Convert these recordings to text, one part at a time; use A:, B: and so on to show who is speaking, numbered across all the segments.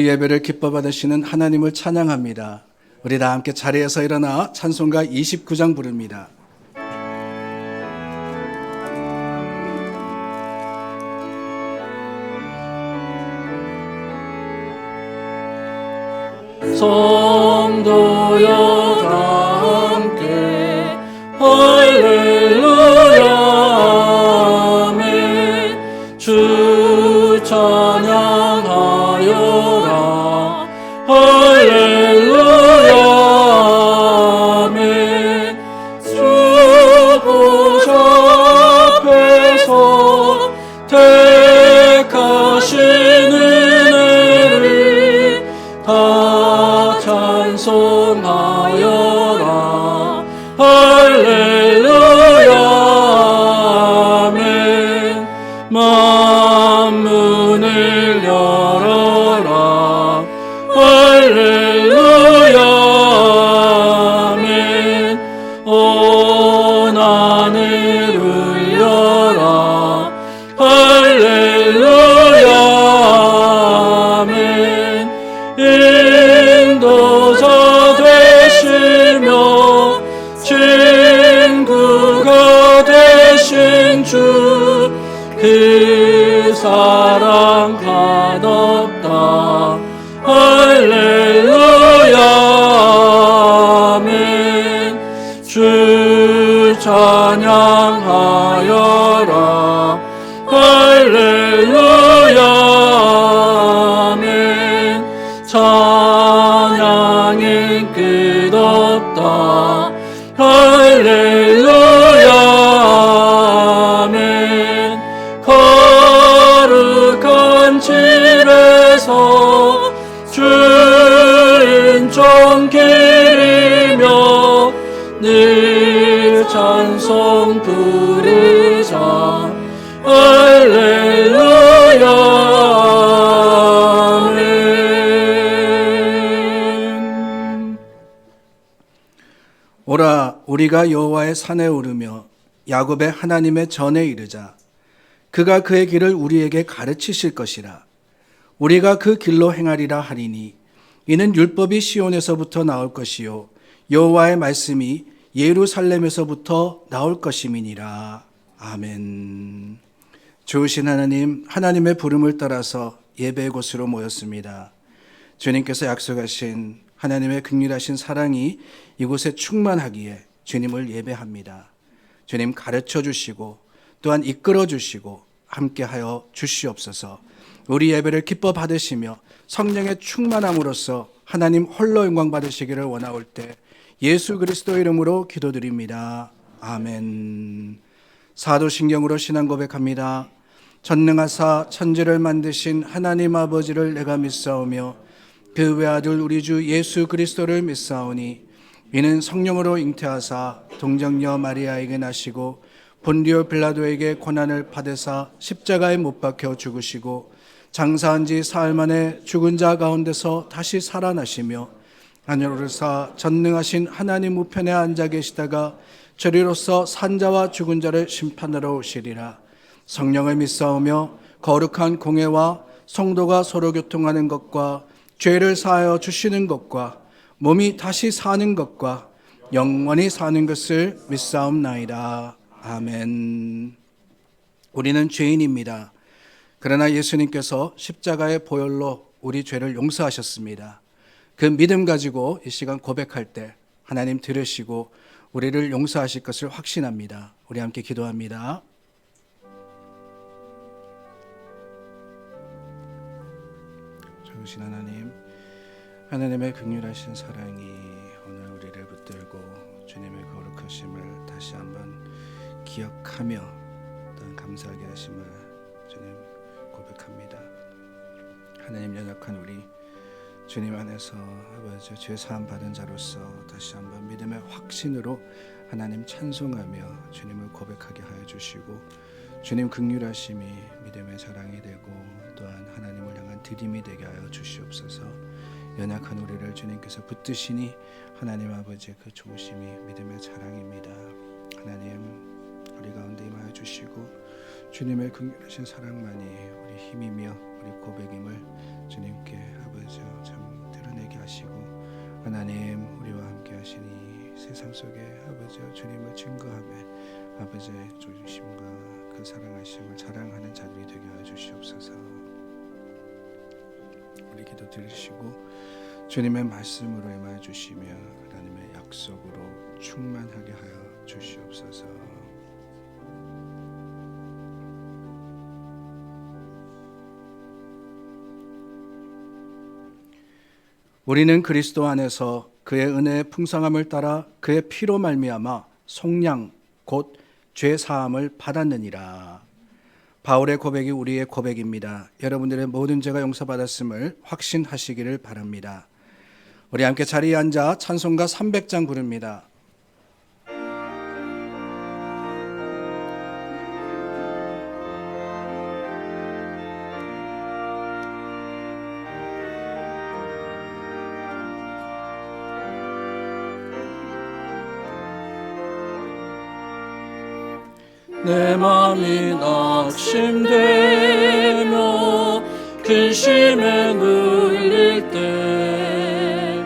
A: 예배를 기뻐 받으시는 하나님을 찬양합니다. 우리 다 함께 자리에서 일어나 찬송가 29장 부릅니다.
B: 성도여 다 함께 할렐루야 아멘. 주 찬양하여라 할렐루야 아멘. 주 보좌 앞에서 택하신 은혜를 다 찬송하여라 할렐루야 아멘. 만문을 열어라 할렐루야 아멘. 온 하늘 울려라 할렐루야 아멘. 인도자 되시며 친구가 되신 주 그 사랑 가뒀다 할렐루야 아멘. 주 찬양하여라 할렐루야 아멘. 찬양이 끝없다 할렐루야 아멘. 거룩한 집에서 주인종 기리며 늘 찬송 부르자 할렐루야 아멘.
A: 오라 우리가 여호와의 산에 오르며 야곱의 하나님의 전에 이르자. 그가 그의 길을 우리에게 가르치실 것이라. 우리가 그 길로 행하리라 하리니 이는 율법이 시온에서부터 나올 것이요 여호와의 말씀이 예루살렘에서부터 나올 것임이니라. 아멘. 좋으신 하나님, 하나님의 부름을 따라서 예배의 곳으로 모였습니다. 주님께서 약속하신 하나님의 긍휼하신 사랑이 이곳에 충만하기에 주님을 예배합니다. 주님 가르쳐 주시고 또한 이끌어 주시고 함께하여 주시옵소서. 우리 예배를 기뻐 받으시며 성령의 충만함으로써 하나님 홀로 영광 받으시기를 원하올 때 예수 그리스도 이름으로 기도드립니다. 아멘. 사도신경으로 신앙 고백합니다. 전능하사 천지를 만드신 하나님 아버지를 내가 믿사오며 그 외아들 우리 주 예수 그리스도를 믿사오니 이는 성령으로 잉태하사 동정녀 마리아에게 나시고 본디오 빌라도에게 고난을 받으사 십자가에 못 박혀 죽으시고 장사한 지 사흘 만에 죽은 자 가운데서 다시 살아나시며 하늘로 오르사 전능하신 하나님 우편에 앉아 계시다가 저리로서 산자와 죽은 자를 심판하러 오시리라. 성령을 믿사오며 거룩한 공회와 성도가 서로 교통하는 것과 죄를 사하여 주시는 것과 몸이 다시 사는 것과 영원히 사는 것을 믿사옵나이다. 아멘. 우리는 죄인입니다. 그러나 예수님께서 십자가의 보혈로 우리 죄를 용서하셨습니다. 그 믿음 가지고 이 시간 고백할 때 하나님 들으시고 우리를 용서하실 것을 확신합니다. 우리 함께 기도합니다. 좋으신 하나님, 하나님의 긍휼하신 사랑이 오늘 우리를 붙들고 주님의 거룩하심을 다시 한번 기억하며 또한 감사하게 하심을 주님 고백합니다. 하나님 연약한 우리 주님 안에서 아버지 죄 사함 받은 자로서 다시 한번 믿음의 확신으로 하나님 찬송하며 주님을 고백하게 하여 주시고 주님 긍휼하심이 믿음의 자랑이 되고 또한 하나님을 향한 드림이 되게 하여 주시옵소서. 연약한 우리를 주님께서 붙드시니 하나님 아버지의 그 좋으심이 믿음의 자랑입니다. 하나님 우리 가운데 임하여 주시고 주님의 긍휼하신 사랑만이 우리 힘이며 우리 고백임을 주님께 아버지 참 드러내게 하시고 하나님 우리와 함께 하시니 세상 속에 아버지 주님을 증거하며 아버지의 조심과 그 사랑하심을 자랑하는 자들이 되게 하여 주시옵소서. 우리 기도 들으시고 주님의 말씀으로 임하여 주시며 하나님의 약속으로 충만하게 하여 주시옵소서. 우리는 그리스도 안에서 그의 은혜의 풍성함을 따라 그의 피로 말미암아 속량 곧 죄 사함을 받았느니라. 바울의 고백이 우리의 고백입니다. 여러분들의 모든 죄가 용서받았음을 확신하시기를 바랍니다. 우리 함께 자리에 앉아 찬송가 300장 부릅니다.
B: 내 맘이 낙심되며 근심에 눌릴 때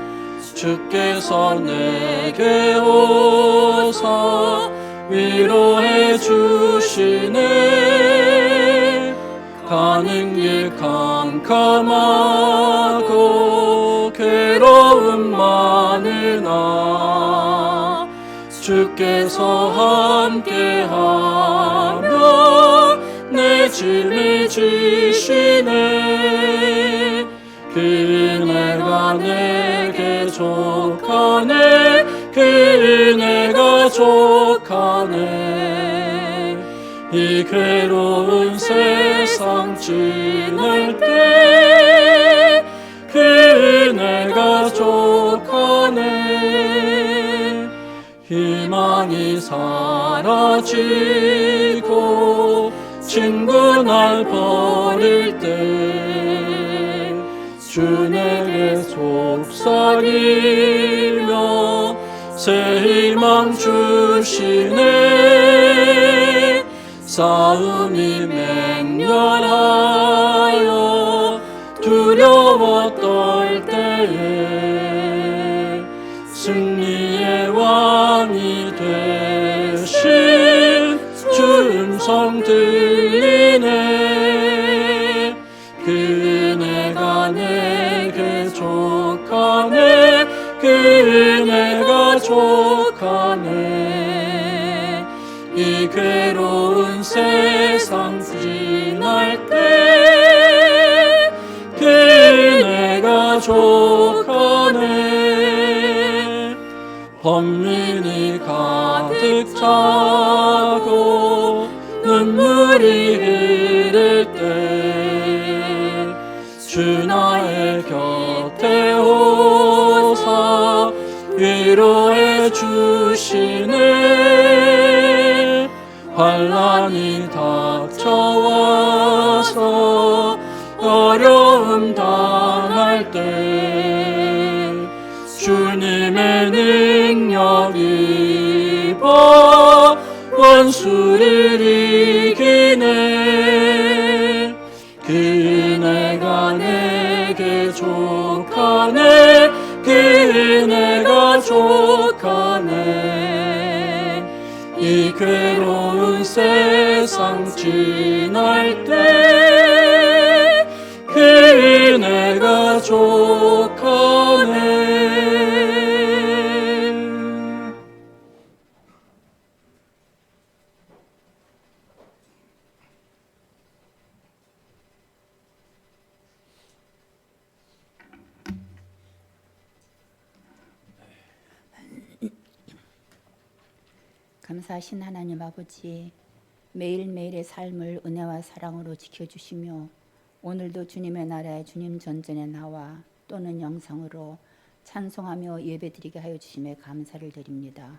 B: 주께서 내게 오사 위로해 주시네. 가는 길 캄캄하고 괴로움 많으나 주께서 함께하며 내 짐을 지시네. 그 은혜가 내게 족하네. 그 은혜가 족하네. 이 괴로운 세상 지날 때 그 은혜가 족하네. 희망이 사라지고 친구 날 버릴 때 주 내게 속삭이며 새 희망 주시네. 싸움이 맹렬하여 두려워 떨 때에 승리의 왕이 되신 주 음성 들리네. 그 은혜가 내게 족하네. 그 은혜가 족하네. 이 괴로운 세상 지날 때 그 은혜가 족하네. 번민이 가득 차고 눈물이 흐를 때 주 나의 곁에 오사 위로해 주시네. 환난이 닥쳐와서 어려움 당할 때 주님의 능력 입어 원수를 이기네. 그 은혜가 내게 족하네. 그 은혜가 족하네. 이 괴로운 세상 지날 때 그 은혜가 족하네.
C: 감사하신 하나님 아버지, 매일매일의 삶을 은혜와 사랑으로 지켜주시며 오늘도 주님의 나라에 주님 전전에 나와 또는 영상으로 찬송하며 예배드리게 하여 주심에 감사를 드립니다.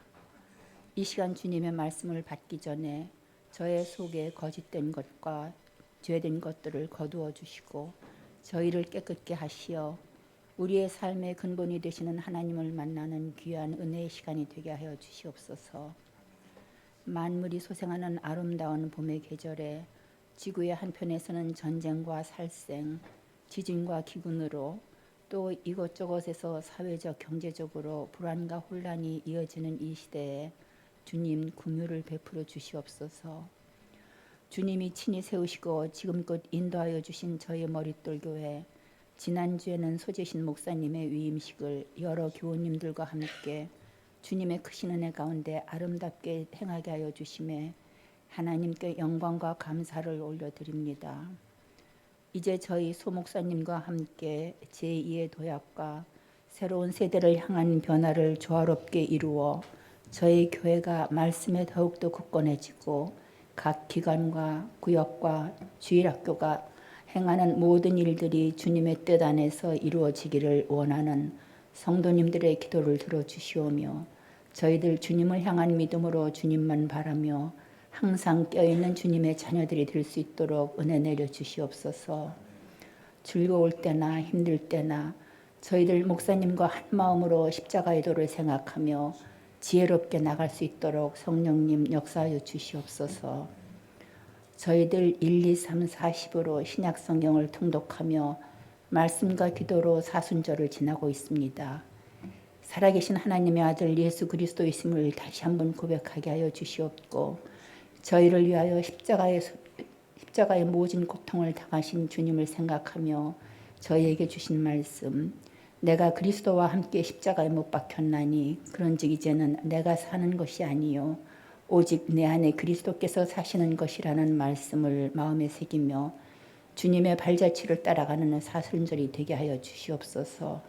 C: 이 시간 주님의 말씀을 받기 전에 저의 속에 거짓된 것과 죄된 것들을 거두어 주시고 저희를 깨끗게 하시어 우리의 삶의 근본이 되시는 하나님을 만나는 귀한 은혜의 시간이 되게 하여 주시옵소서. 만물이 소생하는 아름다운 봄의 계절에 지구의 한편에서는 전쟁과 살생, 지진과 기근으로 또 이곳저곳에서 사회적 경제적으로 불안과 혼란이 이어지는 이 시대에 주님 긍휼을 베풀어 주시옵소서. 주님이 친히 세우시고 지금껏 인도하여 주신 저희 머릿돌 교회, 지난주에는 소재신 목사님의 위임식을 여러 교우님들과 함께 주님의 크신 은혜 가운데 아름답게 행하게 하여 주심에 하나님께 영광과 감사를 올려드립니다. 이제 저희 소 목사님과 함께 제2의 도약과 새로운 세대를 향한 변화를 조화롭게 이루어 저희 교회가 말씀에 더욱더 굳건해지고 각 기관과 구역과 주일학교가 행하는 모든 일들이 주님의 뜻 안에서 이루어지기를 원하는 성도님들의 기도를 들어주시오며 저희들 주님을 향한 믿음으로 주님만 바라며 항상 껴있는 주님의 자녀들이 될 수 있도록 은혜 내려 주시옵소서. 즐거울 때나 힘들 때나 저희들 목사님과 한 마음으로 십자가의 도를 생각하며 지혜롭게 나갈 수 있도록 성령님 역사하여 주시옵소서. 저희들 1, 2, 3, 40으로 신약 성경을 통독하며 말씀과 기도로 사순절을 지나고 있습니다. 살아계신 하나님의 아들 예수 그리스도이심을 다시 한번 고백하게 하여 주시옵고 저희를 위하여 십자가의 모진 고통을 당하신 주님을 생각하며 저희에게 주신 말씀, 내가 그리스도와 함께 십자가에 못 박혔나니 그런즉 이제는 내가 사는 것이 아니요 오직 내 안에 그리스도께서 사시는 것이라는 말씀을 마음에 새기며 주님의 발자취를 따라가는 사순절이 되게 하여 주시옵소서.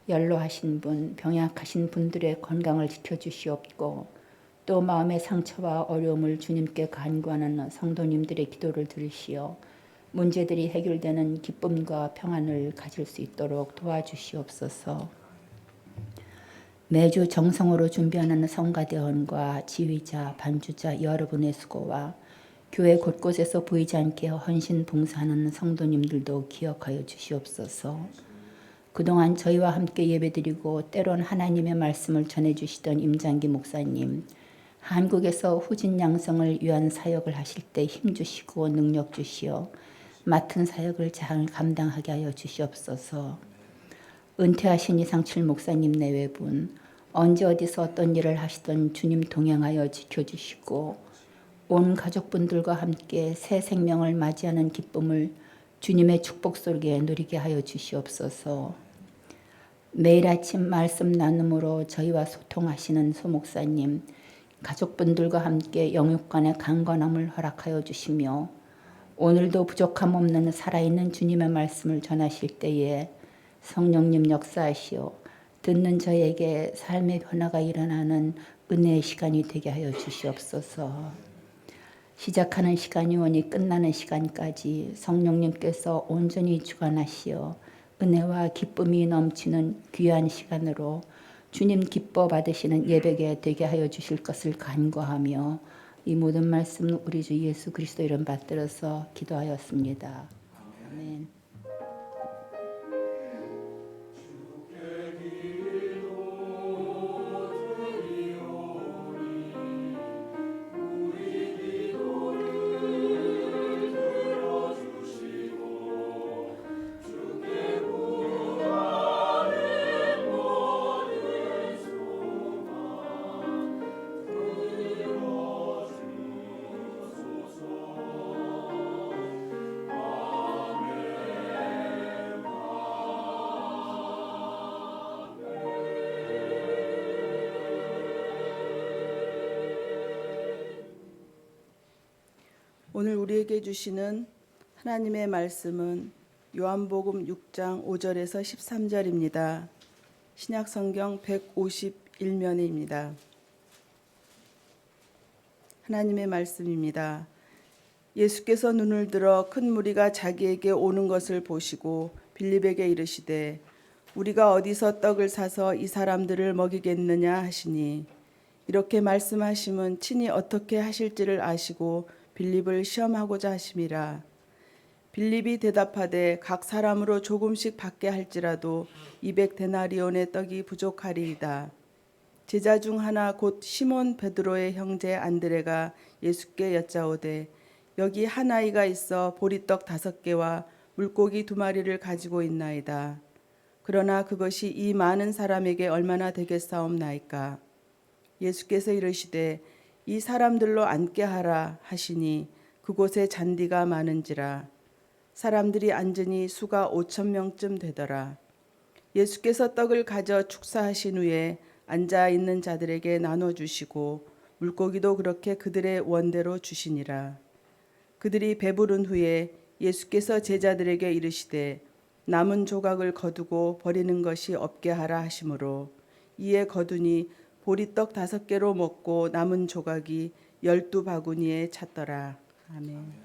C: 연로하신 분, 병약하신 분들의 건강을 지켜주시옵고 또 마음의 상처와 어려움을 주님께 간구하는 성도님들의 기도를 들으시어 문제들이 해결되는 기쁨과 평안을 가질 수 있도록 도와주시옵소서. 매주 정성으로 준비하는 성가대원과 지휘자, 반주자 여러분의 수고와 교회 곳곳에서 보이지 않게 헌신 봉사하는 성도님들도 기억하여 주시옵소서. 그동안 저희와 함께 예배드리고 때론 하나님의 말씀을 전해주시던 임장기 목사님, 한국에서 후진 양성을 위한 사역을 하실 때 힘주시고 능력 주시어 맡은 사역을 잘 감당하게 하여 주시옵소서. 은퇴하신 이상칠 목사님 내외분, 언제 어디서 어떤 일을 하시던 주님 동행하여 지켜주시고 온 가족분들과 함께 새 생명을 맞이하는 기쁨을 주님의 축복 속에 누리게 하여 주시옵소서. 매일 아침 말씀 나눔으로 저희와 소통하시는 소목사님, 가족분들과 함께 영육간의 강건함을 허락하여 주시며 오늘도 부족함 없는 살아있는 주님의 말씀을 전하실 때에 성령님 역사하시어 듣는 저에게 삶의 변화가 일어나는 은혜의 시간이 되게 하여 주시옵소서. 시작하는 시간이 오니 끝나는 시간까지 성령님께서 온전히 주관하시어 은혜와 기쁨이 넘치는 귀한 시간으로 주님 기뻐 받으시는 예배가 되게 하여 주실 것을 간구하며 이 모든 말씀 우리 주 예수 그리스도 이름 받들어서 기도하였습니다. 아멘.
B: 오늘 우리에게 주시는 하나님의 말씀은 요한복음 6장 5절에서 13절입니다. 신약성경 151면입니다. 하나님의 말씀입니다. 예수께서 눈을 들어 큰 무리가 자기에게 오는 것을 보시고 빌립에게 이르시되 우리가 어디서 떡을 사서 이 사람들을 먹이겠느냐 하시니 이렇게 말씀하심은 친히 어떻게 하실지를 아시고 빌립을 시험하고자 하심이라. 빌립이 대답하되 각 사람으로 조금씩 받게 할지라도 200데나리온의 떡이 부족하리이다. 제자 중 하나 곧 시몬 베드로의 형제 안드레가 예수께 여짜오되 여기 한 아이가 있어 보리떡 5개와 물고기 2마리를 가지고 있나이다. 그러나 그것이 이 많은 사람에게 얼마나 되겠사옵나이까. 예수께서 이르시되 이 사람들로 앉게 하라 하시니 그곳에 잔디가 많은지라. 사람들이 앉으니 수가 5,000명쯤 되더라. 예수께서 떡을 가져 축사하신 후에 앉아 있는 자들에게 나눠 주시고 물고기도 그렇게 그들의 원대로 주시니라. 그들이 배부른 후에 예수께서 제자들에게 이르시되 남은 조각을 거두고 버리는 것이 없게 하라 하시므로 이에 거두니 보리떡 5개로 먹고 남은 조각이 12바구니에 찼더라. 아멘.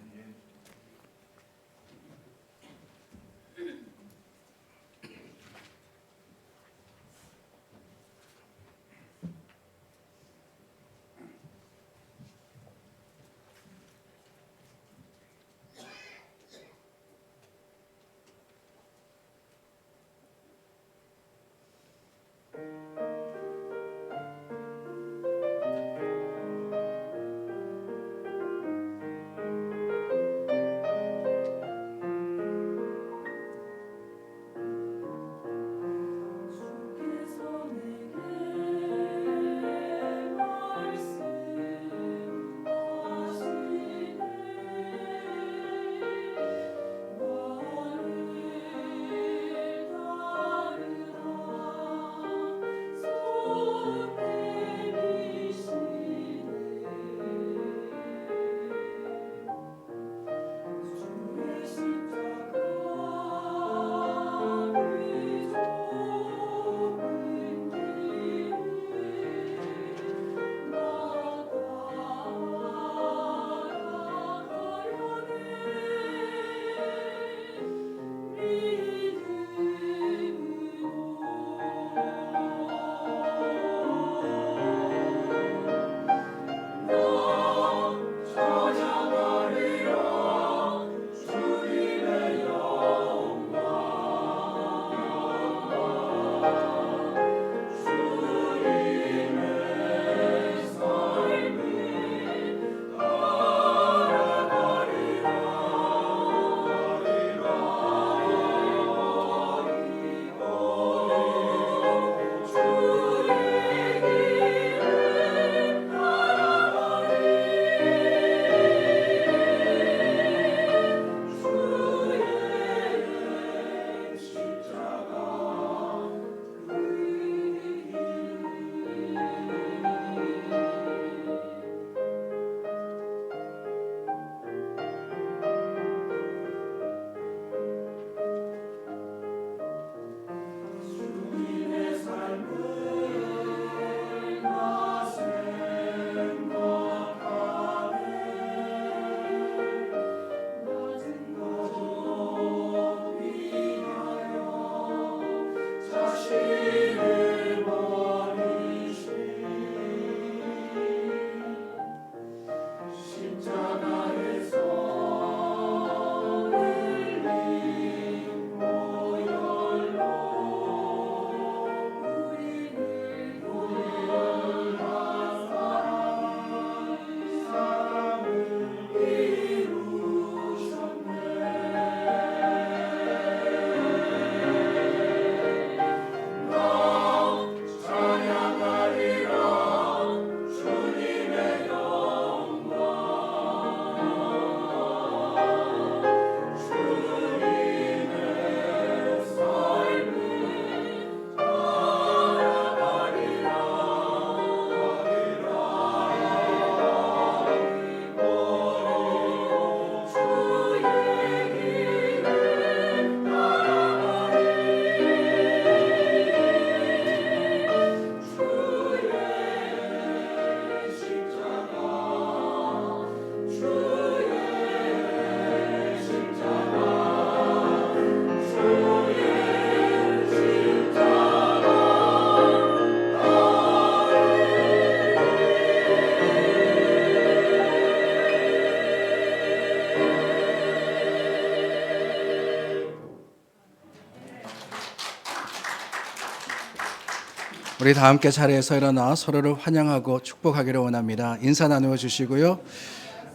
A: 우리 다 함께 자리에서 일어나 서로를 환영하고 축복하기를 원합니다. 인사 나누어 주시고요.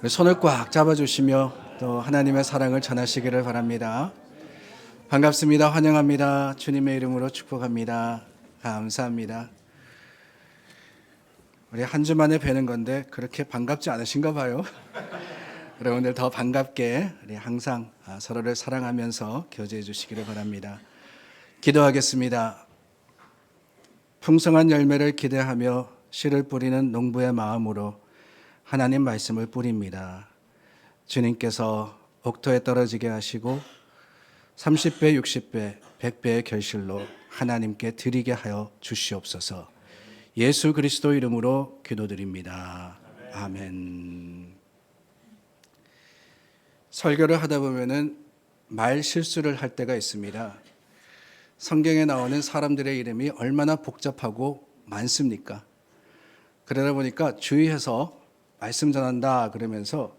A: 손을 꽉 잡아주시며 또 하나님의 사랑을 전하시기를 바랍니다. 반갑습니다. 환영합니다. 주님의 이름으로 축복합니다. 감사합니다. 우리 한 주 만에 뵈는 건데 그렇게 반갑지 않으신가 봐요. 여러분들 더 반갑게 우리 항상 서로를 사랑하면서 교제해 주시기를 바랍니다. 기도하겠습니다. 풍성한 열매를 기대하며 씨를 뿌리는 농부의 마음으로 하나님 말씀을 뿌립니다. 주님께서 옥토에 떨어지게 하시고 30배, 60배, 100배의 결실로 하나님께 드리게 하여 주시옵소서. 예수 그리스도 이름으로 기도드립니다. 아멘. 설교를 하다 보면은 말 실수를 할 때가 있습니다. 성경에 나오는 사람들의 이름이 얼마나 복잡하고 많습니까? 그러다 보니까 주의해서 말씀 전한다 그러면서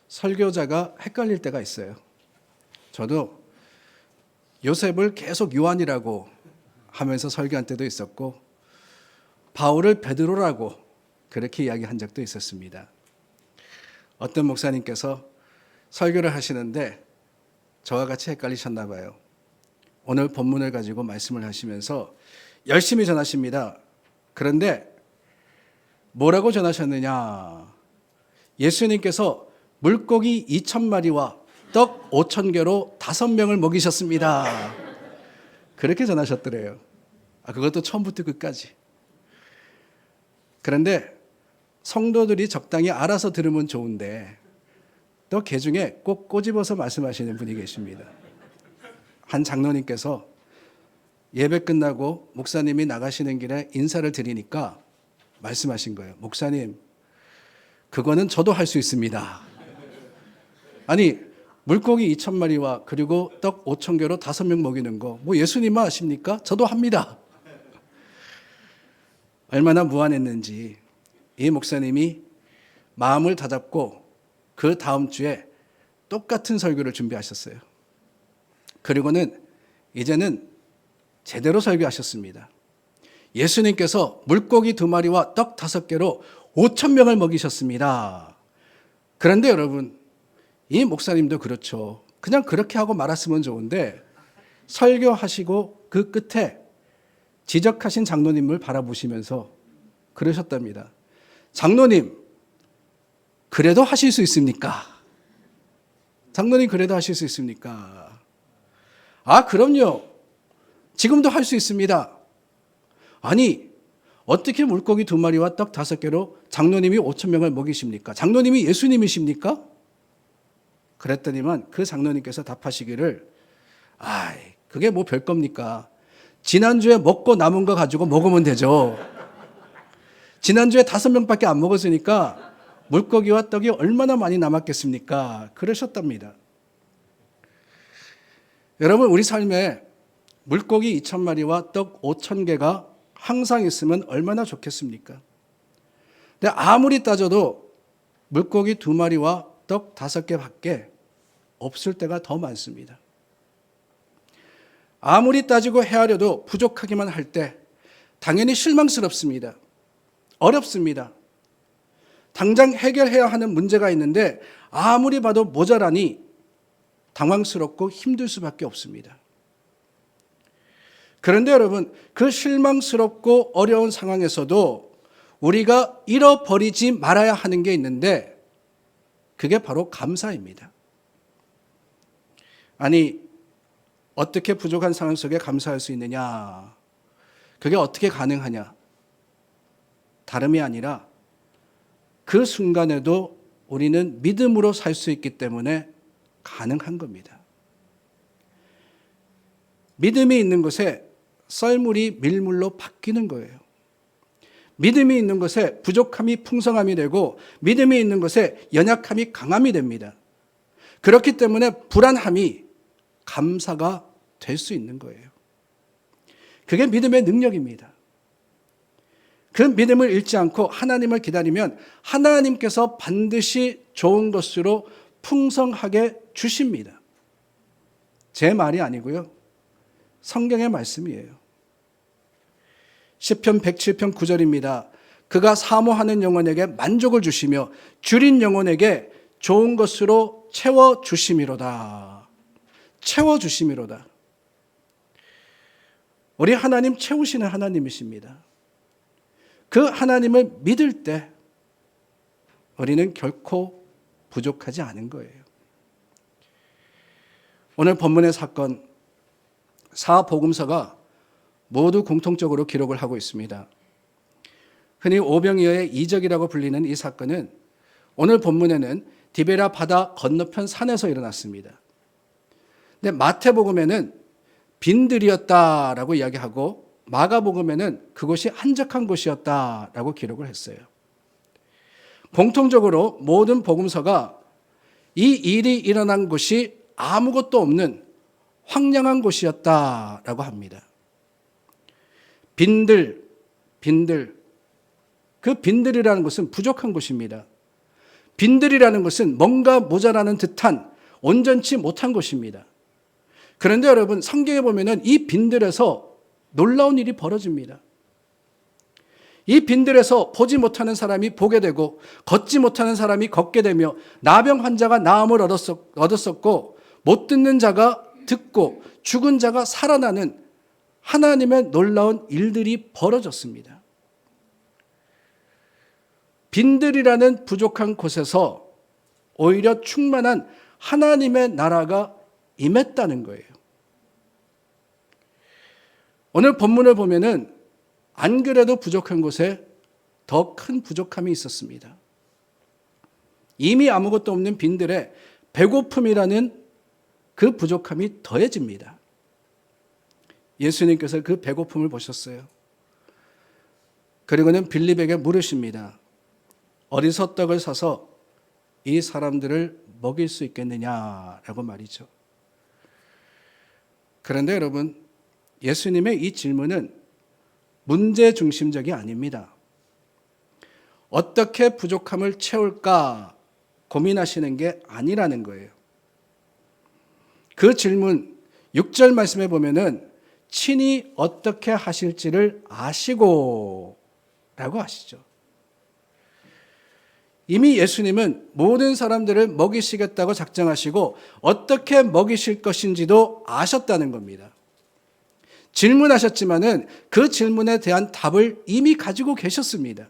A: 설교자가 헷갈릴 때가 있어요. 저도 요셉을 계속 요한이라고 하면서 설교한 때도 있었고 바울을 베드로라고 그렇게 이야기한 적도 있었습니다. 어떤 목사님께서 설교를 하시는데 저와 같이 헷갈리셨나 봐요. 오늘 본문을 가지고 말씀을 하시면서 열심히 전하십니다. 그런데 뭐라고 전하셨느냐? 예수님께서 물고기 2,000마리와 떡 5,000개로 5명을 먹이셨습니다. 그렇게 전하셨더래요. 그것도 처음부터 끝까지. 그런데 성도들이 적당히 알아서 들으면 좋은데 또 개중에 꼭 꼬집어서 말씀하시는 분이 계십니다. 한 장로님께서 예배 끝나고 목사님이 나가시는 길에 인사를 드리니까 말씀하신 거예요. 목사님, 그거는 저도 할 수 있습니다. 아니, 물고기 2,000마리와 그리고 떡 5,000개로 5명 먹이는 거, 뭐 예수님만 하십니까? 저도 합니다. 얼마나 무안했는지 이 목사님이 마음을 다잡고 그 다음 주에 똑같은 설교를 준비하셨어요. 그리고는 이제는 제대로 설교하셨습니다. 예수님께서 물고기 2마리와 떡 5개로 5,000명을 먹이셨습니다. 그런데 여러분, 이 목사님도 그렇죠. 그냥 그렇게 하고 말았으면 좋은데 설교하시고 그 끝에 지적하신 장로님을 바라보시면서 그러셨답니다. 장로님, 그래도 하실 수 있습니까? 장로님, 그래도 하실 수 있습니까? 그럼요. 지금도 할 수 있습니다. 아니, 어떻게 물고기 2마리와 떡 5개로 장로님이 5,000명을 먹이십니까? 장로님이 예수님이십니까? 그랬더니만 그 장로님께서 답하시기를, 그게 뭐 별겁니까? 지난주에 먹고 남은 거 가지고 먹으면 되죠. 지난주에 5명밖에 안 먹었으니까 물고기와 떡이 얼마나 많이 남았겠습니까? 그러셨답니다. 여러분, 우리 삶에 물고기 2,000마리와 떡 5,000개가 항상 있으면 얼마나 좋겠습니까? 근데 아무리 따져도 물고기 2마리와 떡 5개밖에 없을 때가 더 많습니다. 아무리 따지고 헤아려도 부족하기만 할 때 당연히 실망스럽습니다. 어렵습니다. 당장 해결해야 하는 문제가 있는데 아무리 봐도 모자라니 당황스럽고 힘들 수밖에 없습니다. 그런데 여러분, 그 실망스럽고 어려운 상황에서도 우리가 잃어버리지 말아야 하는 게 있는데 그게 바로 감사입니다. 아니, 어떻게 부족한 상황 속에 감사할 수 있느냐? 그게 어떻게 가능하냐? 다름이 아니라 그 순간에도 우리는 믿음으로 살 수 있기 때문에 가능한 겁니다. 믿음이 있는 것에 썰물이 밀물로 바뀌는 거예요. 믿음이 있는 것에 부족함이 풍성함이 되고 믿음이 있는 것에 연약함이 강함이 됩니다. 그렇기 때문에 불안함이 감사가 될 수 있는 거예요. 그게 믿음의 능력입니다. 그 믿음을 잃지 않고 하나님을 기다리면 하나님께서 반드시 좋은 것으로 풍성하게 주십니다. 제 말이 아니고요. 성경의 말씀이에요. 시편 107편 9절입니다. 그가 사모하는 영혼에게 만족을 주시며 줄인 영혼에게 좋은 것으로 채워주심이로다. 채워주심이로다. 우리 하나님 채우시는 하나님이십니다. 그 하나님을 믿을 때 우리는 결코 부족하지 않은 거예요. 오늘 본문의 사건, 사복음서가 모두 공통적으로 기록을 하고 있습니다. 흔히 오병이어의 이적이라고 불리는 이 사건은 오늘 본문에는 디베랴 바다 건너편 산에서 일어났습니다. 근데 마태복음에는 빈들이었다라고 이야기하고 마가복음에는 그곳이 한적한 곳이었다라고 기록을 했어요. 공통적으로 모든 복음서가 이 일이 일어난 곳이 아무것도 없는 황량한 곳이었다라고 합니다. 빈들. 그 빈들이라는 것은 부족한 곳입니다. 빈들이라는 것은 뭔가 모자라는 듯한 온전치 못한 곳입니다. 그런데 여러분, 성경에 보면은 이 빈들에서 놀라운 일이 벌어집니다. 이 빈들에서 보지 못하는 사람이 보게 되고 걷지 못하는 사람이 걷게 되며 나병 환자가 나음을 얻었었고 못 듣는 자가 듣고 죽은 자가 살아나는 하나님의 놀라운 일들이 벌어졌습니다. 빈들이라는 부족한 곳에서 오히려 충만한 하나님의 나라가 임했다는 거예요. 오늘 본문을 보면은 안 그래도 부족한 곳에 더 큰 부족함이 있었습니다. 이미 아무것도 없는 빈들에 배고픔이라는 그 부족함이 더해집니다. 예수님께서 그 배고픔을 보셨어요. 그리고는 빌립에게 물으십니다. 어디서 떡을 사서 이 사람들을 먹일 수 있겠느냐라고 말이죠. 그런데 여러분, 예수님의 이 질문은 문제 중심적이 아닙니다. 어떻게 부족함을 채울까 고민하시는 게 아니라는 거예요. 그 질문 6절 말씀에 보면은 친히 어떻게 하실지를 아시고 라고 하시죠. 이미 예수님은 모든 사람들을 먹이시겠다고 작정하시고 어떻게 먹이실 것인지도 아셨다는 겁니다. 질문하셨지만은 그 질문에 대한 답을 이미 가지고 계셨습니다.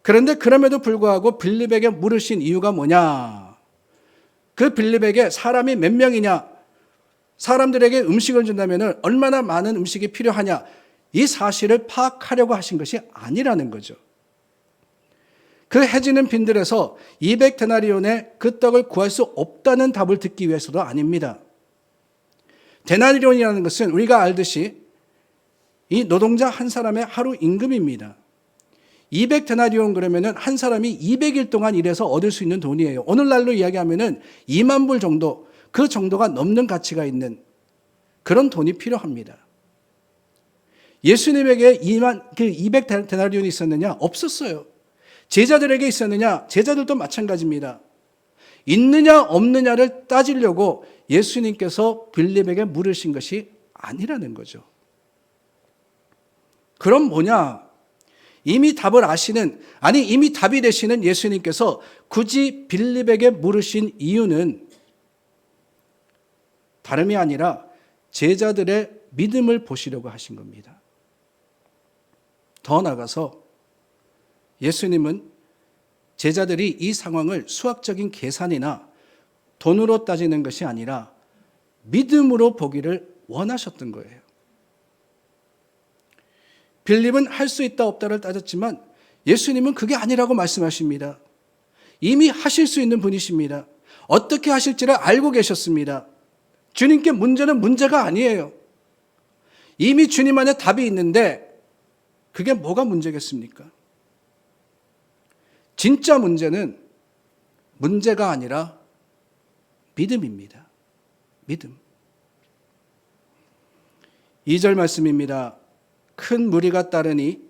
A: 그런데 그럼에도 불구하고 빌립에게 물으신 이유가 뭐냐? 그 빌립에게 사람이 몇 명이냐? 사람들에게 음식을 준다면 얼마나 많은 음식이 필요하냐? 이 사실을 파악하려고 하신 것이 아니라는 거죠. 그 해지는 빈들에서 200데나리온의 그 떡을 구할 수 없다는 답을 듣기 위해서도 아닙니다. 데나리온이라는 것은 우리가 알듯이 이 노동자 한 사람의 하루 임금입니다. 200데나리온 그러면은 한 사람이 200일 동안 일해서 얻을 수 있는 돈이에요. 오늘날로 이야기하면은 2만 불 정도, 그 정도가 넘는 가치가 있는 그런 돈이 필요합니다. 예수님에게 200데나리온이 있었느냐? 없었어요. 제자들에게 있었느냐? 제자들도 마찬가지입니다. 있느냐 없느냐를 따지려고 예수님께서 빌립에게 물으신 것이 아니라는 거죠. 그럼 뭐냐? 이미 답을 아시는, 아니 이미 답이 되시는 예수님께서 굳이 빌립에게 물으신 이유는 다름이 아니라 제자들의 믿음을 보시려고 하신 겁니다. 더 나아가서 예수님은 제자들이 이 상황을 수학적인 계산이나 돈으로 따지는 것이 아니라 믿음으로 보기를 원하셨던 거예요. 빌립은 할 수 있다 없다를 따졌지만 예수님은 그게 아니라고 말씀하십니다. 이미 하실 수 있는 분이십니다. 어떻게 하실지를 알고 계셨습니다. 주님께 문제는 문제가 아니에요. 이미 주님 안에 답이 있는데 그게 뭐가 문제겠습니까? 진짜 문제는 문제가 아니라 믿음입니다. 믿음. 2절 말씀입니다. 큰 무리가 따르니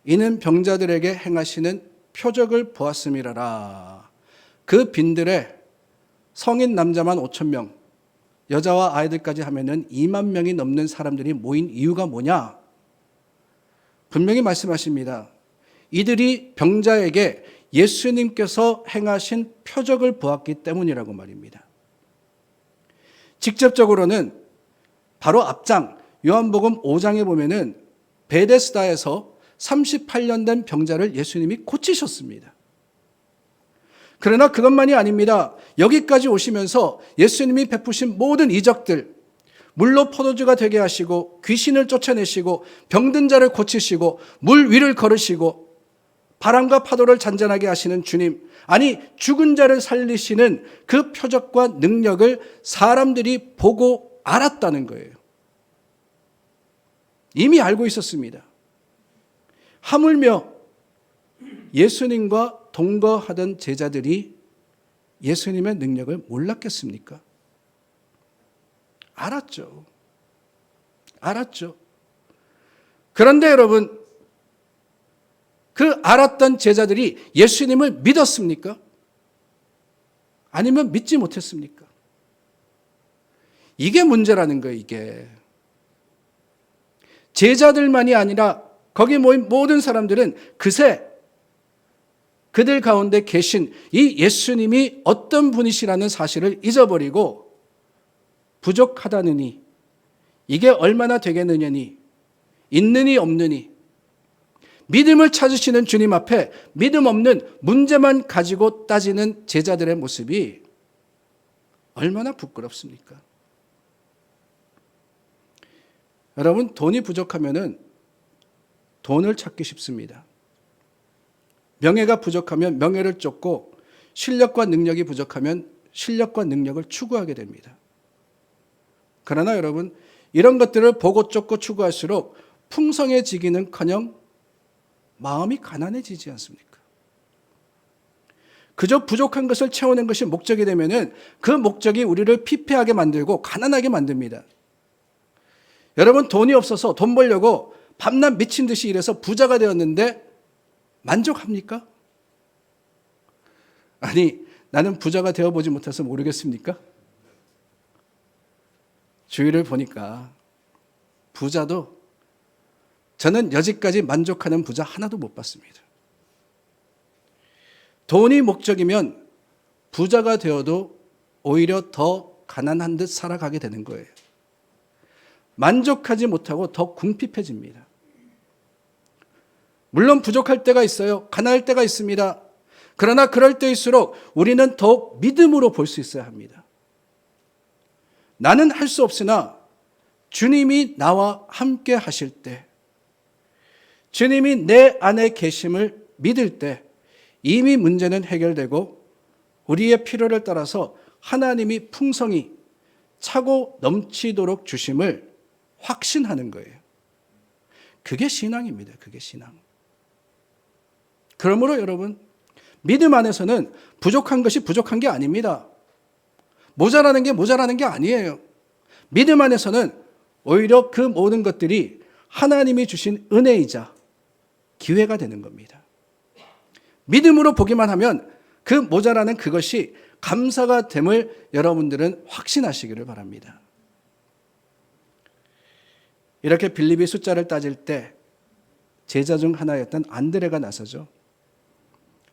A: 이는 병자들에게 행하시는 표적을 보았음이라라. 그 빈들에 성인 남자만 5,000명, 여자와 아이들까지 하면은 2만 명이 넘는 사람들이 모인 이유가 뭐냐? 분명히 말씀하십니다. 이들이 병자에게 예수님께서 행하신 표적을 보았기 때문이라고 말입니다. 직접적으로는 바로 앞장 요한복음 5장에 보면은 베데스다에서 38년 된 병자를 예수님이 고치셨습니다. 그러나 그것만이 아닙니다. 여기까지 오시면서 예수님이 베푸신 모든 이적들, 물로 포도주가 되게 하시고 귀신을 쫓아내시고 병든 자를 고치시고 물 위를 걸으시고 바람과 파도를 잔잔하게 하시는 주님, 아니 죽은 자를 살리시는 그 표적과 능력을 사람들이 보고 알았다는 거예요. 이미 알고 있었습니다. 하물며 예수님과 동거하던 제자들이 예수님의 능력을 몰랐겠습니까? 알았죠. 알았죠. 그런데 여러분, 그 알았던 제자들이 예수님을 믿었습니까? 아니면 믿지 못했습니까? 이게 문제라는 거예요, 이게. 제자들만이 아니라 거기 모인 모든 사람들은 그새 그들 가운데 계신 이 예수님이 어떤 분이시라는 사실을 잊어버리고 부족하다느니, 이게 얼마나 되겠느냐니, 있느니 없느니, 믿음을 찾으시는 주님 앞에 믿음 없는 문제만 가지고 따지는 제자들의 모습이 얼마나 부끄럽습니까? 여러분, 돈이 부족하면은 돈을 찾기 쉽습니다. 명예가 부족하면 명예를 쫓고, 실력과 능력이 부족하면 실력과 능력을 추구하게 됩니다. 그러나 여러분, 이런 것들을 보고 쫓고 추구할수록 풍성해지기는커녕 마음이 가난해지지 않습니까? 그저 부족한 것을 채우는 것이 목적이 되면은 그 목적이 우리를 피폐하게 만들고 가난하게 만듭니다. 여러분, 돈이 없어서 돈 벌려고 밤낮 미친 듯이 일해서 부자가 되었는데 만족합니까? 아니, 나는 부자가 되어보지 못해서 모르겠습니까? 주위를 보니까 부자도 저는 여지까지 만족하는 부자 하나도 못 봤습니다. 돈이 목적이면 부자가 되어도 오히려 더 가난한 듯 살아가게 되는 거예요. 만족하지 못하고 더 궁핍해집니다. 물론 부족할 때가 있어요. 가난할 때가 있습니다. 그러나 그럴 때일수록 우리는 더욱 믿음으로 볼 수 있어야 합니다. 나는 할 수 없으나 주님이 나와 함께 하실 때, 주님이 내 안에 계심을 믿을 때 이미 문제는 해결되고 우리의 필요를 따라서 하나님이 풍성히 차고 넘치도록 주심을 확신하는 거예요. 그게 신앙입니다. 그게 신앙. 그러므로 여러분, 믿음 안에서는 부족한 것이 부족한 게 아닙니다. 모자라는 게 모자라는 게 아니에요. 믿음 안에서는 오히려 그 모든 것들이 하나님이 주신 은혜이자 기회가 되는 겁니다. 믿음으로 보기만 하면 그 모자라는 그것이 감사가 됨을 여러분들은 확신하시기를 바랍니다. 이렇게 빌립이 숫자를 따질 때 제자 중 하나였던 안드레가 나서죠.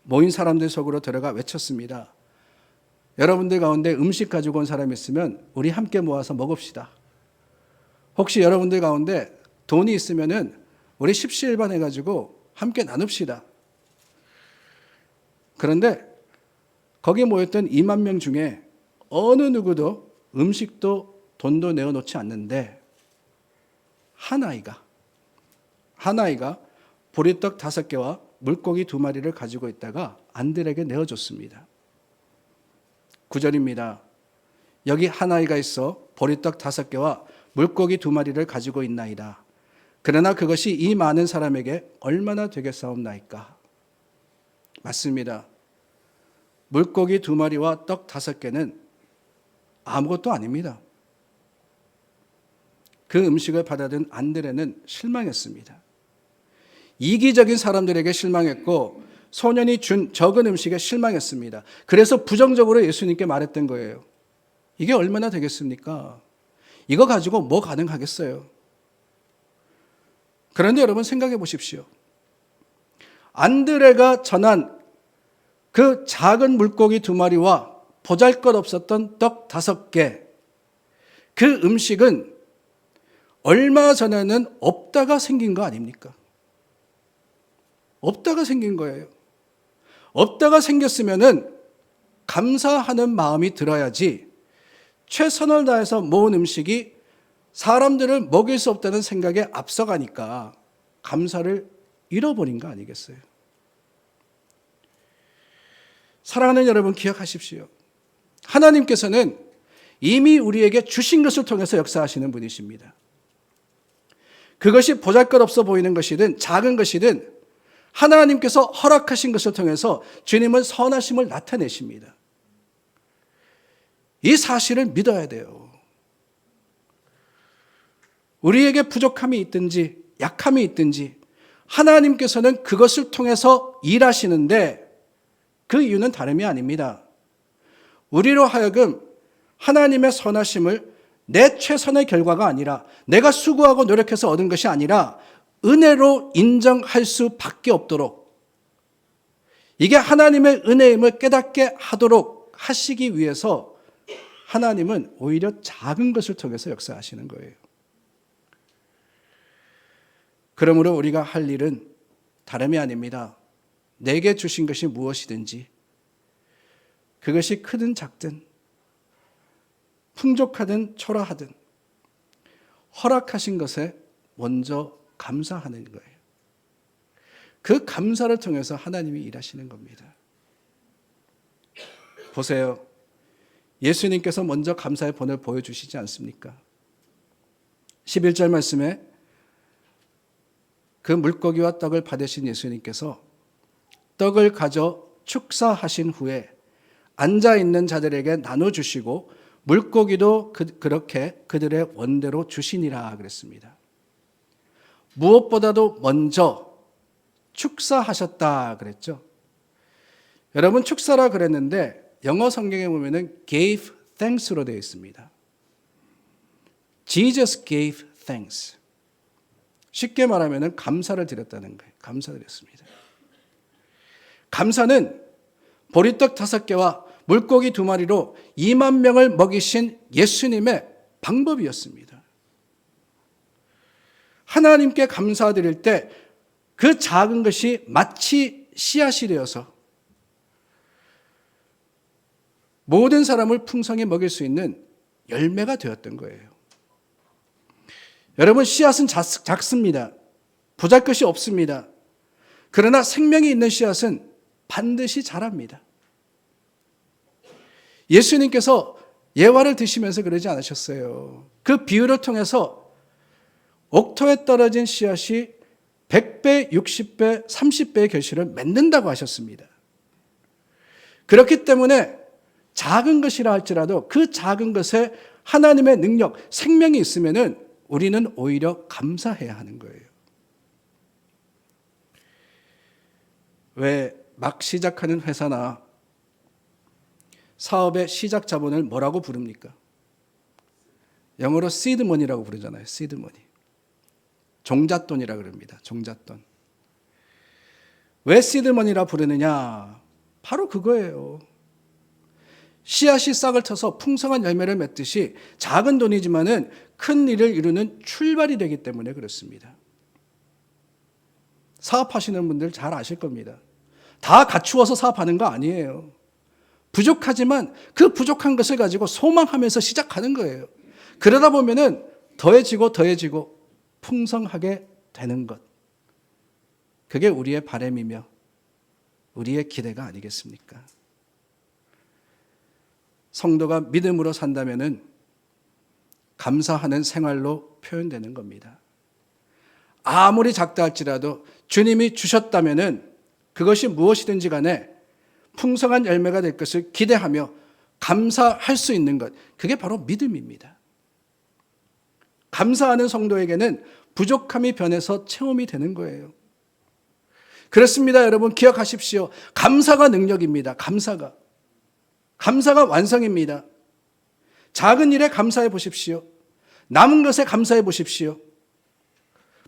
A: 모인 사람들 속으로 들어가 외쳤습니다. 여러분들 가운데 음식 가지고 온 사람이 있으면 우리 함께 모아서 먹읍시다. 혹시 여러분들 가운데 돈이 있으면은 우리 십시일반 해가지고 함께 나눕시다. 그런데 거기 모였던 2만 명 중에 어느 누구도 음식도 돈도 내어놓지 않는데 한 아이가 보리떡 5개와 물고기 2마리를 가지고 있다가 안드레에게 내어줬습니다. 9절입니다. 여기 한 아이가 있어 보리떡 5개와 물고기 2마리를 가지고 있나이다. 그러나 그것이 이 많은 사람에게 얼마나 되겠사옵나이까. 맞습니다. 물고기 2마리와 떡 5개는 아무것도 아닙니다. 그 음식을 받아든 안드레는 실망했습니다. 이기적인 사람들에게 실망했고 소년이 준 적은 음식에 실망했습니다. 그래서 부정적으로 예수님께 말했던 거예요. 이게 얼마나 되겠습니까? 이거 가지고 뭐 가능하겠어요? 그런데 여러분 생각해 보십시오. 안드레가 전한 그 작은 물고기 2마리와 보잘것없었던 떡 5개, 그 음식은 얼마 전에는 없다가 생긴 거 아닙니까? 없다가 생긴 거예요. 없다가 생겼으면은 감사하는 마음이 들어야지 최선을 다해서 모은 음식이 사람들을 먹일 수 없다는 생각에 앞서가니까 감사를 잃어버린 거 아니겠어요? 사랑하는 여러분, 기억하십시오. 하나님께서는 이미 우리에게 주신 것을 통해서 역사하시는 분이십니다. 그것이 보잘것없어 보이는 것이든 작은 것이든 하나님께서 허락하신 것을 통해서 주님은 선하심을 나타내십니다. 이 사실을 믿어야 돼요. 우리에게 부족함이 있든지 약함이 있든지 하나님께서는 그것을 통해서 일하시는데 그 이유는 다름이 아닙니다. 우리로 하여금 하나님의 선하심을 내 최선의 결과가 아니라 내가 수고하고 노력해서 얻은 것이 아니라 은혜로 인정할 수밖에 없도록, 이게 하나님의 은혜임을 깨닫게 하도록 하시기 위해서 하나님은 오히려 작은 것을 통해서 역사하시는 거예요. 그러므로 우리가 할 일은 다름이 아닙니다. 내게 주신 것이 무엇이든지 그것이 크든 작든 풍족하든 초라하든 허락하신 것에 먼저 감사하는 거예요. 그 감사를 통해서 하나님이 일하시는 겁니다. 보세요. 예수님께서 먼저 감사의 본을 보여주시지 않습니까? 11절 말씀에 그 물고기와 떡을 받으신 예수님께서 떡을 가져 축사하신 후에 앉아있는 자들에게 나눠주시고 물고기도 그렇게 그들의 원대로 주시니라 그랬습니다. 무엇보다도 먼저 축사하셨다 그랬죠. 여러분, 축사라 그랬는데 영어 성경에 보면은 gave thanks로 되어 있습니다. Jesus gave thanks. 쉽게 말하면은 감사를 드렸다는 거예요. 감사드렸습니다. 감사는 보리떡 5개와 물고기 2마리로 2만 명을 먹이신 예수님의 방법이었습니다. 하나님께 감사드릴 때 그 작은 것이 마치 씨앗이 되어서 모든 사람을 풍성히 먹일 수 있는 열매가 되었던 거예요. 여러분, 씨앗은 작습니다. 보잘것이 없습니다. 그러나 생명이 있는 씨앗은 반드시 자랍니다. 예수님께서 예화를 드시면서 그러지 않으셨어요. 그 비유를 통해서 옥토에 떨어진 씨앗이 100배, 60배, 30배의 결실을 맺는다고 하셨습니다. 그렇기 때문에 작은 것이라 할지라도 그 작은 것에 하나님의 능력, 생명이 있으면은 우리는 오히려 감사해야 하는 거예요. 왜 막 시작하는 회사나 사업의 시작 자본을 뭐라고 부릅니까? 영어로 seed money라고 부르잖아요. seed money. 종잣돈이라 그럽니다. 종잣돈. 왜 seed money라 부르느냐? 바로 그거예요. 씨앗이 싹을 터서 풍성한 열매를 맺듯이 작은 돈이지만은 큰 일을 이루는 출발이 되기 때문에 그렇습니다. 사업하시는 분들 잘 아실 겁니다. 다 갖추어서 사업하는 거 아니에요. 부족하지만 그 부족한 것을 가지고 소망하면서 시작하는 거예요. 그러다 보면은 더해지고 풍성하게 되는 것. 그게 우리의 바람이며 우리의 기대가 아니겠습니까? 성도가 믿음으로 산다면은 감사하는 생활로 표현되는 겁니다. 아무리 작다 할지라도 주님이 주셨다면은 그것이 무엇이든지 간에 풍성한 열매가 될 것을 기대하며 감사할 수 있는 것, 그게 바로 믿음입니다. 감사하는 성도에게는 부족함이 변해서 체험이 되는 거예요. 그렇습니다. 여러분, 기억하십시오. 감사가 능력입니다. 감사가 완성입니다. 작은 일에 감사해 보십시오. 남은 것에 감사해 보십시오.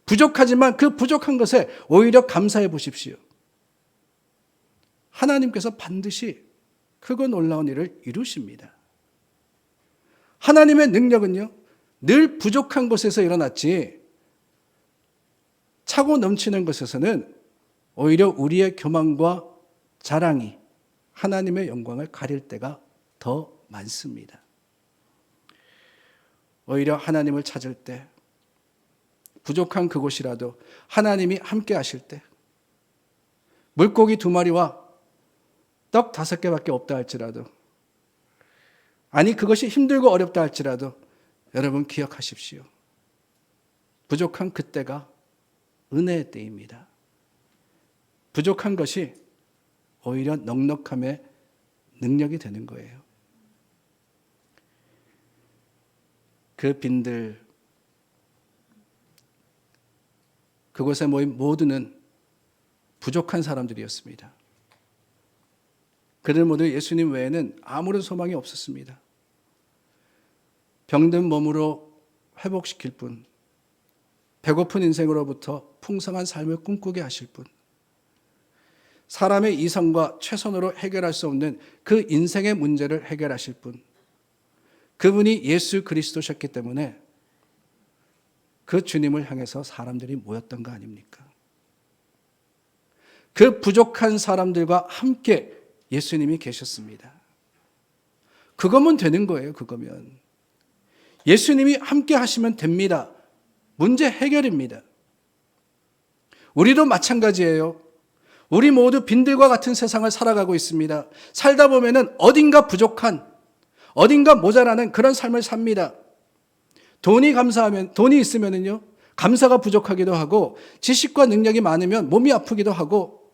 A: 부족하지만 그 부족한 것에 오히려 감사해 보십시오. 하나님께서 반드시 크고 놀라운 일을 이루십니다. 하나님의 능력은요, 늘 부족한 곳에서 일어났지 차고 넘치는 것에서는 오히려 우리의 교만과 자랑이 하나님의 영광을 가릴 때가 더 많습니다. 오히려 하나님을 찾을 때 부족한 그곳이라도 하나님이 함께 하실 때 물고기 2마리와 떡 5개밖에 없다 할지라도 아니 그것이 힘들고 어렵다 할지라도 여러분 기억하십시오. 부족한 그때가 은혜의 때입니다. 부족한 것이 오히려 넉넉함의 능력이 되는 거예요. 그 빈들 그곳에 모인 모두는 부족한 사람들이었습니다. 그들 모두 예수님 외에는 아무런 소망이 없었습니다. 병든 몸으로 회복시킬 분, 배고픈 인생으로부터 풍성한 삶을 꿈꾸게 하실 분, 사람의 이성과 최선으로 해결할 수 없는 그 인생의 문제를 해결하실 분, 그분이 예수 그리스도셨기 때문에 그 주님을 향해서 사람들이 모였던 거 아닙니까? 그 부족한 사람들과 함께 예수님이 계셨습니다. 그거면 되는 거예요. 그거면 예수님이 함께 하시면 됩니다. 문제 해결입니다. 우리도 마찬가지예요. 우리 모두 빈들과 같은 세상을 살아가고 있습니다. 살다 보면은 어딘가 부족한, 어딘가 모자라는 그런 삶을 삽니다. 돈이 있으면은요, 감사가 부족하기도 하고, 지식과 능력이 많으면 몸이 아프기도 하고,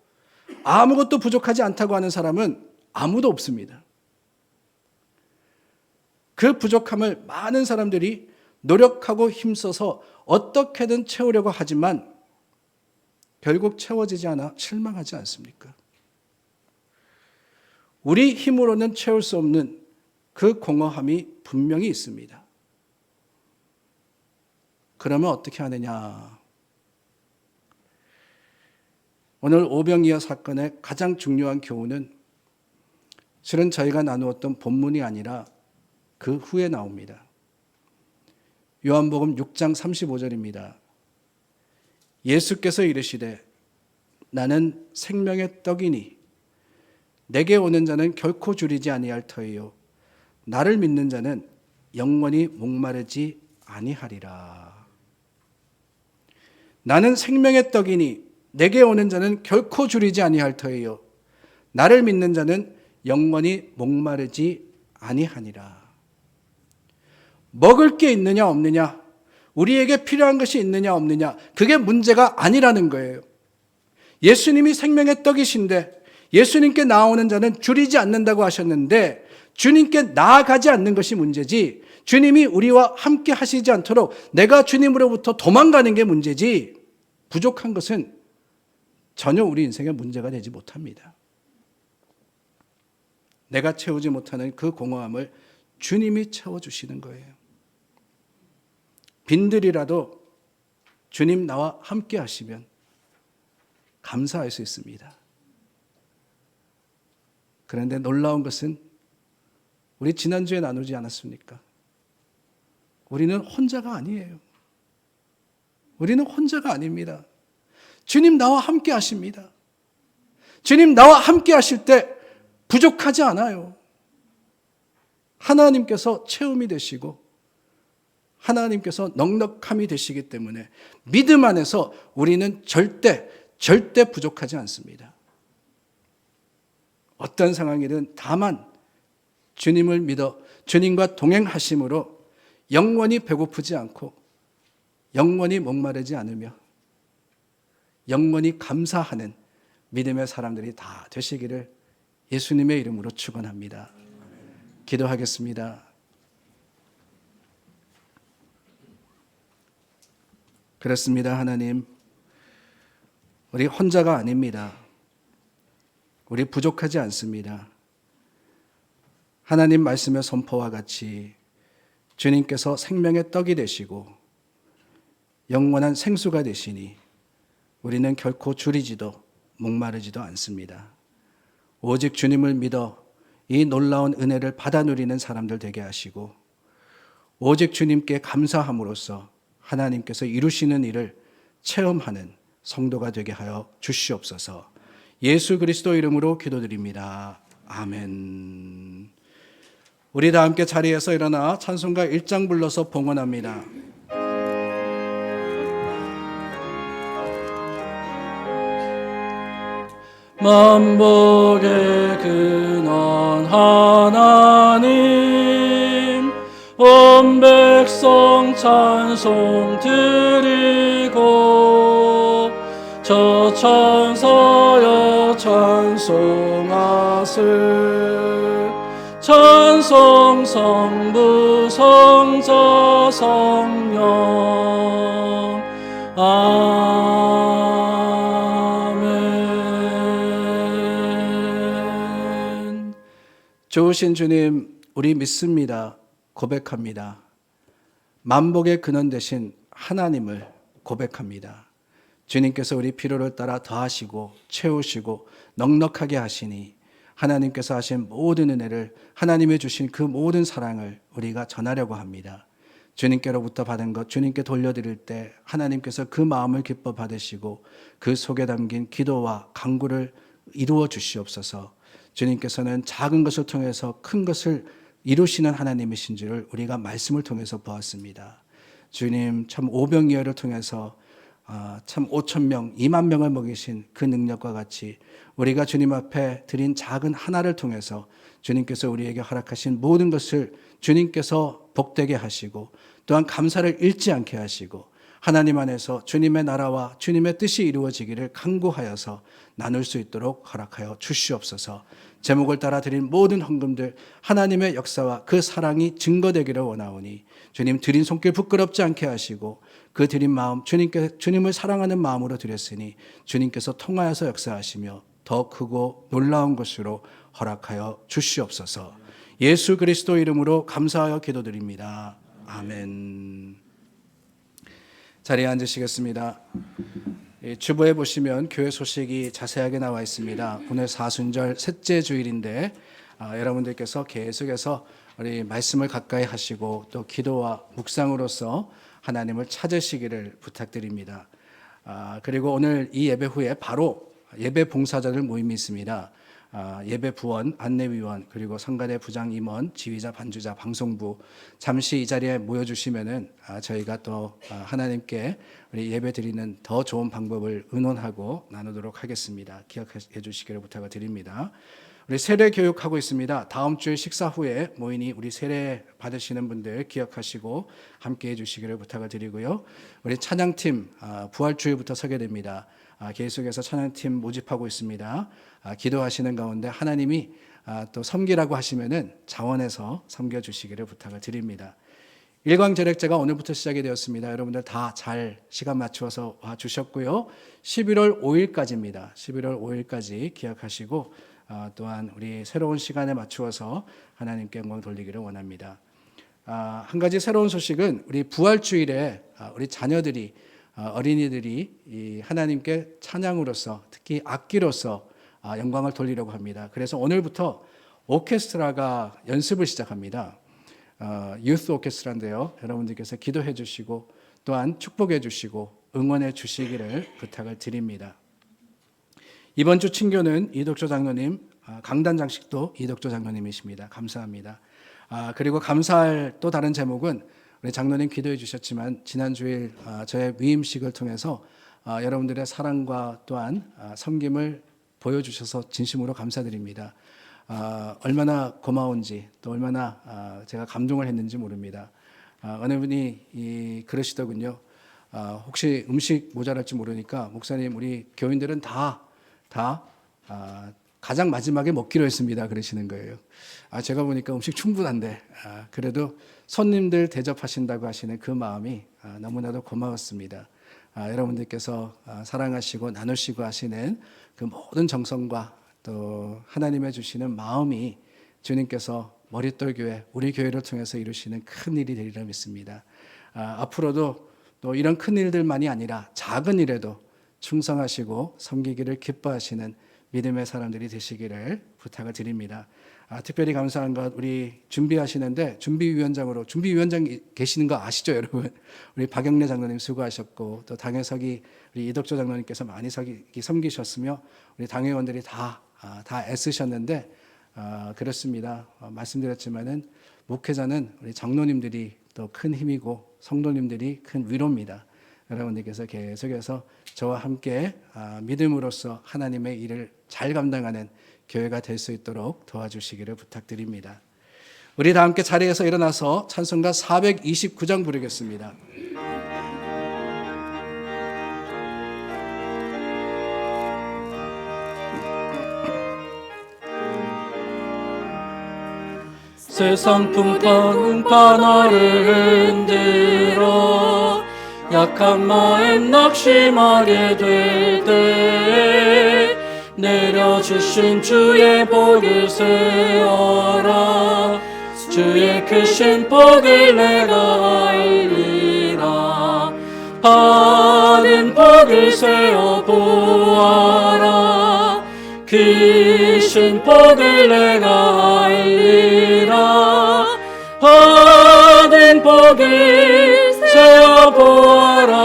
A: 아무것도 부족하지 않다고 하는 사람은 아무도 없습니다. 그 부족함을 많은 사람들이 노력하고 힘써서 어떻게든 채우려고 하지만 결국 채워지지 않아 실망하지 않습니까? 우리 힘으로는 채울 수 없는 그 공허함이 분명히 있습니다. 그러면 어떻게 하느냐? 오늘 오병이어 사건의 가장 중요한 교훈은 실은 저희가 나누었던 본문이 아니라 그 후에 나옵니다. 요한복음 6장 35절입니다. 예수께서 이르시되 나는 생명의 떡이니 내게 오는 자는 결코 줄이지 아니할 터이요 나를 믿는 자는 영원히 목마르지 아니하리라. 나는 생명의 떡이니 내게 오는 자는 결코 줄이지 아니할 터이요 나를 믿는 자는 영원히 목마르지 아니하니라. 먹을 게 있느냐 없느냐, 우리에게 필요한 것이 있느냐 없느냐, 그게 문제가 아니라는 거예요. 예수님이 생명의 떡이신데 예수님께 나오는 자는 줄이지 않는다고 하셨는데 주님께 나아가지 않는 것이 문제지, 주님이 우리와 함께 하시지 않도록 내가 주님으로부터 도망가는 게 문제지, 부족한 것은 전혀 우리 인생의 문제가 되지 못합니다. 내가 채우지 못하는 그 공허함을 주님이 채워주시는 거예요. 빈들이라도 주님 나와 함께 하시면 감사할 수 있습니다. 그런데 놀라운 것은 우리 지난주에 나누지 않았습니까? 우리는 혼자가 아니에요. 우리는 혼자가 아닙니다. 주님 나와 함께 하십니다. 주님 나와 함께 하실 때 부족하지 않아요. 하나님께서 채움이 되시고 하나님께서 넉넉함이 되시기 때문에 믿음 안에서 우리는 절대 부족하지 않습니다. 어떤 상황이든 다만 주님을 믿어 주님과 동행하심으로 영원히 배고프지 않고 영원히 목마르지 않으며 영원히 감사하는 믿음의 사람들이 다 되시기를 예수님의 이름으로 축원합니다. 기도하겠습니다. 그렇습니다. 하나님, 우리 혼자가 아닙니다. 우리 부족하지 않습니다. 하나님 말씀의 선포와 같이 주님께서 생명의 떡이 되시고 영원한 생수가 되시니 우리는 결코 줄이지도 목마르지도 않습니다. 오직 주님을 믿어 이 놀라운 은혜를 받아 누리는 사람들 되게 하시고 오직 주님께 감사함으로써 하나님께서 이루시는 일을 체험하는 성도가 되게 하여 주시옵소서. 예수 그리스도 이름으로 기도드립니다. 아멘. 우리 다 함께 자리에서 일어나 찬송가 1장 불러서 봉헌합니다. 만복의 근원 하나님, 온 백성 찬송 드리고 저 천사여 찬송하세. 찬송 성부 성자 성령 아멘. 좋으신 주님, 우리 믿습니다. 고백합니다. 만복의 근원 되신 하나님을 고백합니다. 주님께서 우리 필요를 따라 더하시고 채우시고 넉넉하게 하시니 하나님께서 하신 모든 은혜를, 하나님이 주신 그 모든 사랑을 우리가 전하려고 합니다. 주님께로부터 받은 것 주님께 돌려드릴 때 하나님께서 그 마음을 기뻐 받으시고 그 속에 담긴 기도와 간구를 이루어 주시옵소서. 주님께서는 작은 것을 통해서 큰 것을 이루시는 하나님이신 줄을 우리가 말씀을 통해서 보았습니다. 주님, 참 오병이어를 통해서 참 5,000명, 2만 명을 먹이신 그 능력과 같이 우리가 주님 앞에 드린 작은 하나를 통해서 주님께서 우리에게 허락하신 모든 것을 주님께서 복되게 하시고 또한 감사를 잃지 않게 하시고 하나님 안에서 주님의 나라와 주님의 뜻이 이루어지기를 간구하여서 나눌 수 있도록 허락하여 주시옵소서. 제목을 따라 드린 모든 헌금들 하나님의 역사와 그 사랑이 증거되기를 원하오니 주님 드린 손길 부끄럽지 않게 하시고 그 드린 마음 주님을 사랑하는 마음으로 드렸으니 주님께서 통하여서 역사하시며 더 크고 놀라운 것으로 허락하여 주시옵소서. 예수 그리스도 이름으로 감사하여 기도드립니다. 아멘. 자리에 앉으시겠습니다. 주보에 보시면 교회 소식이 자세하게 나와 있습니다. 오늘 사순절 셋째 주일인데 여러분들께서 계속해서 우리 말씀을 가까이 하시고 또 기도와 묵상으로서 하나님을 찾으시기를 부탁드립니다. 그리고 오늘 이 예배 후에 바로 예배 봉사자들 모임이 있습니다. 예배 부원, 안내위원, 그리고 성가대 부장 임원, 지휘자, 반주자, 방송부 잠시 이 자리에 모여주시면은 저희가 또 하나님께 우리 예배 드리는 더 좋은 방법을 의논하고 나누도록 하겠습니다. 기억해 주시기를 부탁을 드립니다. 우리 세례 교육하고 있습니다. 다음 주에 식사 후에 모이니 우리 세례 받으시는 분들 기억하시고 함께 해주시기를 부탁을 드리고요. 우리 찬양팀 부활주일부터 서게 됩니다. 계속해서 찬양팀 모집하고 있습니다. 기도하시는 가운데 하나님이 또 섬기라고 하시면은 자원해서 섬겨주시기를 부탁을 드립니다. 일광절약제가 오늘부터 시작이 되었습니다. 여러분들 다 잘 시간 맞추어서 와주셨고요. 11월 5일까지입니다. 11월 5일까지 기억하시고 또한 우리 새로운 시간에 맞추어서 하나님께 영광 돌리기를 원합니다. 한 가지 새로운 소식은 우리 부활주일에 우리 자녀들이 어린이들이 이 하나님께 찬양으로서 특히 악기로서 영광을 돌리려고 합니다. 그래서 오늘부터 오케스트라가 연습을 시작합니다. 유스 오케스트라인데요. 여러분들께서 기도해 주시고 또한 축복해 주시고 응원해 주시기를 부탁을 드립니다. 이번 주 친교는 이덕조 장로님, 강단 장식도 이덕조 장로님이십니다. 감사합니다. 그리고 감사할 또 다른 제목은 우리 장로님 기도해 주셨지만 지난 주일 저의 위임식을 통해서 여러분들의 사랑과 또한 섬김을 보여주셔서 진심으로 감사드립니다. 얼마나 고마운지 또 얼마나 제가 감동을 했는지 모릅니다. 어느 분이 그러시더군요. 혹시 음식 모자랄지 모르니까 목사님 우리 교인들은 다 가장 마지막에 먹기로 했습니다. 그러시는 거예요. 제가 보니까 음식 충분한데 그래도 손님들 대접하신다고 하시는 그 마음이 너무나도 고마웠습니다. 여러분들께서 사랑하시고 나누시고 하시는 그 모든 정성과 또 하나님의 주시는 마음이 주님께서 머릿돌 교회, 우리 교회를 통해서 이루시는 큰 일이 되리라 믿습니다. 앞으로도 또 이런 큰 일들만이 아니라 작은 일에도 충성하시고 섬기기를 기뻐하시는 믿음의 사람들이 되시기를 부탁을 드립니다. 특별히 감사한 것, 우리 준비하시는데 준비위원장 계시는 거 아시죠, 여러분? 우리 박영래 장로님 수고하셨고, 또 당회석이 우리 이덕조 장로님께서 많이 섬기셨으며, 우리 당회원들이 다 애쓰셨는데, 그렇습니다. 말씀드렸지만은 목회자는 우리 장로님들이 또 큰 힘이고 성도님들이 큰 위로입니다. 여러분들께서 계속해서 저와 함께 믿음으로써 하나님의 일을 잘 감당하는 교회가 될 수 있도록 도와주시기를 부탁드립니다. 우리 다 함께 자리에서 일어나서 찬송가 429장 부르겠습니다.
D: 세상 풍파 나를 흔들어 약한 마음 낙심하게 될 때 내려주신 주의 복을 세어라. 주의 크신 복을 내가 알리라. 받은 복을 세어 보아라. 크신 복을 내가 알리라. 받은 복을 세어 보아라.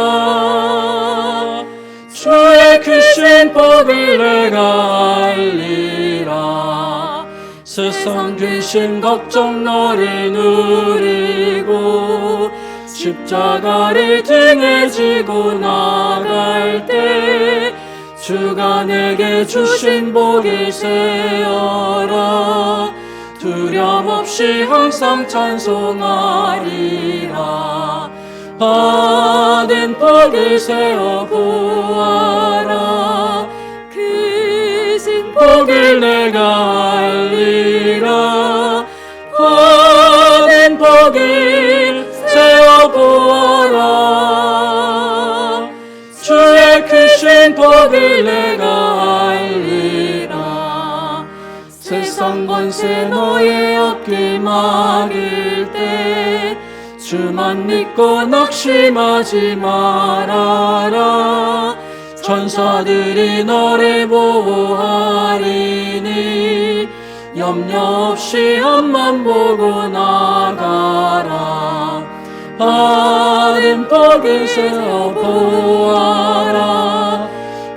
D: 주의 크신 복을 내가 알리라. 세상 근심 걱정 너를 누리고 십자가를 등에 지고 나갈 때 주가 내게 주신 복을 세어라. 두려움 없이 항상 찬송하리라. 받은 복을 세어 보아라. 크신 복을 내가 알리라. 받은 복을 세어 보아라. 주의 크신 복을 내가 알리라. 세상 권세 너의 어깨 막을 때 주만 믿고 낙심하지 말아라. 천사들이 너를 보호하리니 염려 없이 앞만 보고 나가라. 받은 복을 세어 보아라.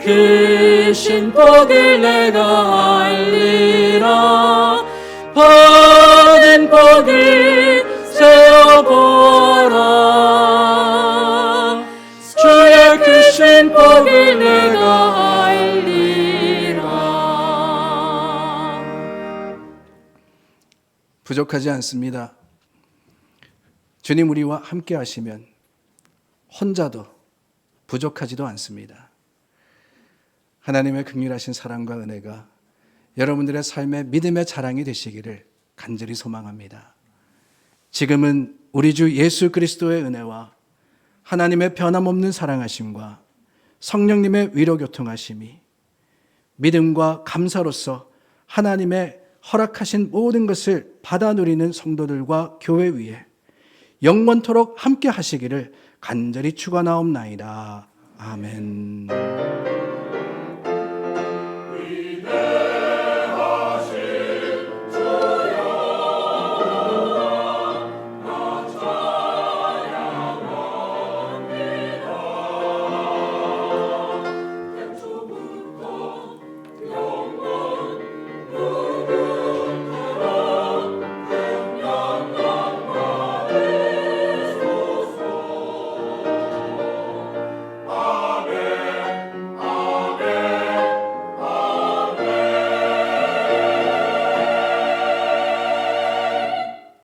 D: 크신 복을 내가 알리라. 받은 복을 세어 보아라. 주의 크신 복을 내가 알리라.
A: 부족하지 않습니다. 주님 우리와 함께 하시면 혼자도 부족하지도 않습니다. 하나님의 긍휼하신 사랑과 은혜가 여러분들의 삶의 믿음의 자랑이 되시기를 간절히 소망합니다. 지금은 우리 주 예수 그리스도의 은혜와 하나님의 변함없는 사랑하심과 성령님의 위로교통하심이 믿음과 감사로서 하나님의 허락하신 모든 것을 받아 누리는 성도들과 교회 위에 영원토록 함께 하시기를 간절히 축원하옵나이다. 아멘.